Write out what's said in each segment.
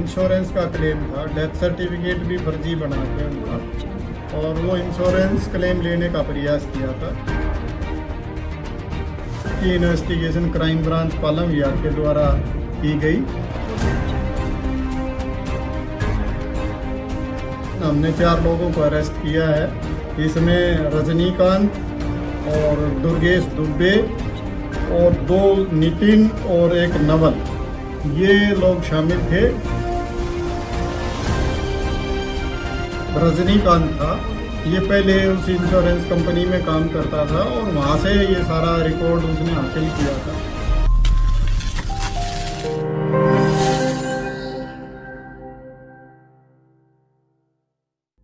Insurance का claim था, death certificate भी फर्जी बना के उनका, और वो इंश्योरेंस क्लेम लेने का प्रयास किया था। की इन्वेस्टिगेशन क्राइम ब्रांच पालम विहार के द्वारा की गई। हमने 4 लोगों को अरेस्ट किया है। इसमें रजनीकांत और दुर्गेश दुबे और 2 नितिन और 1 नवल, ये लोग शामिल थे। रजनीकांत था, ये पहले उस इंश्योरेंस कंपनी में काम करता था और वहाँ से ये सारा रिकॉर्ड उसने हासिल किया था।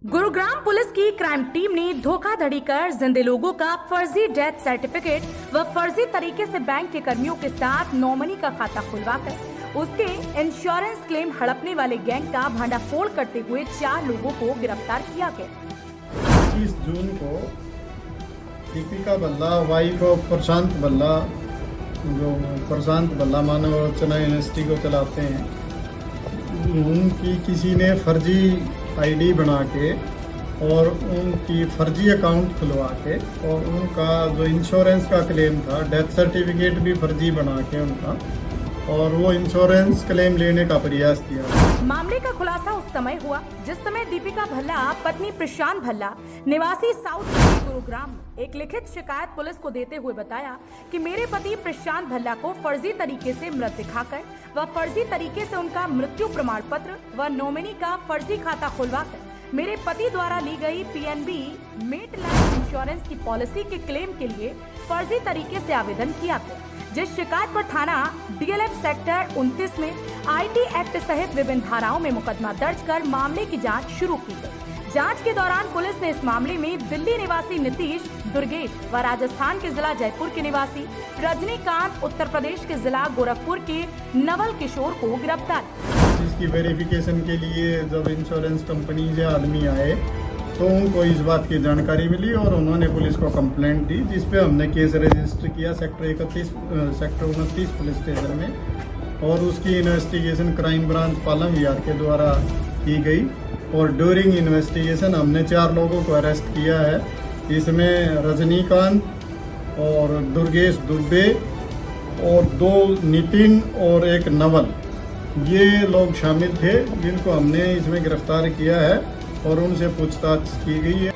गुरुग्राम पुलिस की क्राइम टीम ने धोखाधड़ी कर जिंदे लोगों का फर्जी डेथ सर्टिफिकेट व फर्जी तरीके से बैंक के कर्मियों के साथ नॉमिनी का खाता खुलवाकर उसके इंश्योरेंस क्लेम हड़पने वाले गैंग का भंडाफोड़ करते हुए 4 लोगों को गिरफ्तार किया गया। 30 जून को दीपिका भल्ला, वाइफ ऑफ प्रशांत भल्ला, जो प्रशांत भल्ला मानव रचना यूनिवर्सिटी को चलाते हैं, उनकी किसी ने फर्जी आईडी बना के और उनकी फर्जी अकाउंट खुलवा के और उनका जो इंश्योरेंस का क्लेम था, डेथ सर्टिफिकेट भी फर्जी बना के उनका, और वो इंश्योरेंस क्लेम लेने का प्रयास किया। मामले का खुलासा उस समय हुआ जिस समय दीपिका भल्ला पत्नी प्रशांत भल्ला निवासी साउथ सिटी गुरुग्राम एक लिखित शिकायत पुलिस को देते हुए बताया कि मेरे पति प्रशांत भल्ला को फर्जी तरीके से मृत दिखाकर व फर्जी तरीके से उनका मृत्यु प्रमाण पत्र व नॉमिनी का फर्जी खाता खुलवाकर मेरे पति द्वारा ली गई पीएनबी मेट लाइफ इंश्योरेंस की पॉलिसी के क्लेम के लिए फर्जी तरीके से आवेदन किया गया, जिस शिकायत पर थाना डीएलएफ सेक्टर 29 में आईटी एक्ट सहित विभिन्न धाराओं में मुकदमा दर्ज कर मामले की जांच शुरू की गई। जांच के दौरान पुलिस ने इस मामले में दिल्ली निवासी नीतीश, दुर्गेश व राजस्थान के जिला जयपुर के निवासी रजनीकांत, उत्तर प्रदेश के जिला गोरखपुर के नवल किशोर को गिरफ्तार किया। इसकी वेरिफिकेशन के लिए जब इंश्योरेंस कंपनी से आदमी आए तो उनको इस बात की जानकारी मिली और उन्होंने पुलिस को कंप्लेंट दी, जिस पे हमने केस रजिस्टर किया सेक्टर 29 पुलिस स्टेशन में, और उसकी इन्वेस्टिगेशन क्राइम ब्रांच पालम विहार के द्वारा की गई। और ड्यूरिंग इन्वेस्टिगेशन हमने 4 लोगों को अरेस्ट किया है। इसमें रजनीकांत और दुर्गेश दुबे और 2 नितिन और 1 नवल, ये लोग शामिल थे, जिनको हमने इसमें गिरफ्तार किया है और उनसे पूछताछ की गई है।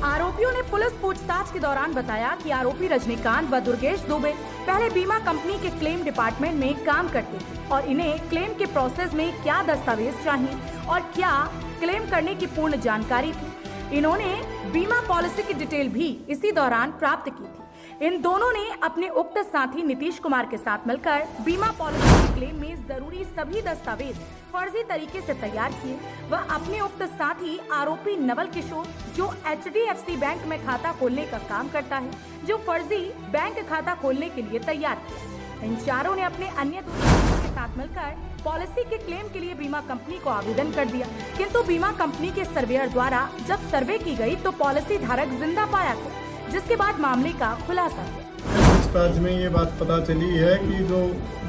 आरोपियों ने पुलिस पूछताछ के दौरान बताया कि आरोपी रजनीकांत व दुर्गेश दुबे पहले बीमा कंपनी के क्लेम डिपार्टमेंट में काम करते थे और इन्हें क्लेम के प्रोसेस में क्या दस्तावेज चाहिए और क्या क्लेम करने की पूर्ण जानकारी थी। इन्होंने बीमा पॉलिसी की डिटेल भी इसी दौरान प्राप्त की थी। इन दोनों ने अपने उक्त साथी नीतीश कुमार के साथ मिलकर बीमा पॉलिसी के क्लेम में जरूरी सभी दस्तावेज फर्जी तरीके से तैयार किए व अपने उक्त साथी आरोपी नवल किशोर, जो HDFC बैंक में खाता खोलने का काम करता है, जो फर्जी बैंक खाता खोलने के लिए तैयार किया। इन चारों ने अपने अन्य दोस्तों के साथ मिलकर पॉलिसी के क्लेम के लिए बीमा कंपनी को आवेदन कर दिया, किंतु बीमा कंपनी के सर्वेयर द्वारा जब सर्वे की गई तो पॉलिसी धारक जिंदा पाया गया, जिसके बाद मामले का खुलासा हुआ। पूछताछ में ये बात पता चली है कि जो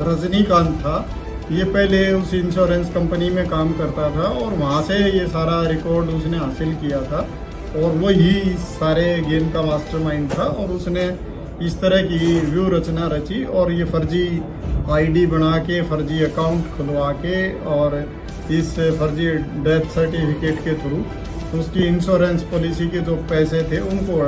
रजनीकांत था, ये पहले उस इंश्योरेंस कंपनी में काम करता था और वहाँ से ये सारा रिकॉर्ड उसने हासिल किया था और वो ही सारे गेम का मास्टरमाइंड था और उसने इस तरह की व्यू रचना रची और ये फर्जी आईडी बना के, फर्जी अकाउंट खुलवा के और इस फर्जी डेथ सर्टिफिकेट के थ्रू उसकी इंश्योरेंस पॉलिसी के जो पैसे थे उनको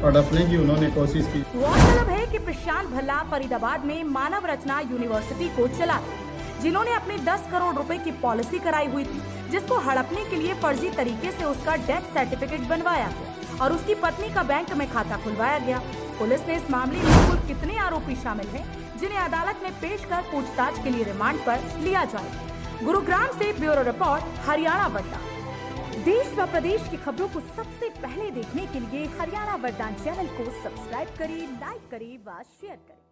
हड़पने की उन्होंने कोशिश की। गौरतलब है कि प्रशांत भल्ला फरीदाबाद में मानव रचना यूनिवर्सिटी को चलाते, जिन्होंने अपनी 10 करोड़ रुपए की पॉलिसी कराई हुई थी, जिसको हड़पने के लिए फर्जी तरीके से उसका डेथ सर्टिफिकेट बनवाया गया और उसकी पत्नी का बैंक में खाता खुलवाया गया। पुलिस ने इस मामले में कुल कितने आरोपी शामिल हैं, जिन्हें अदालत में पेश कर पूछताछ के लिए रिमांड पर लिया जाएगा। गुरुग्राम से ब्यूरो रिपोर्ट, हरियाणा वड्डा। देश व प्रदेश की खबरों को सबसे पहले देखने के लिए हरियाणा वड्डा चैनल को सब्सक्राइब करें, लाइक करें व शेयर करें।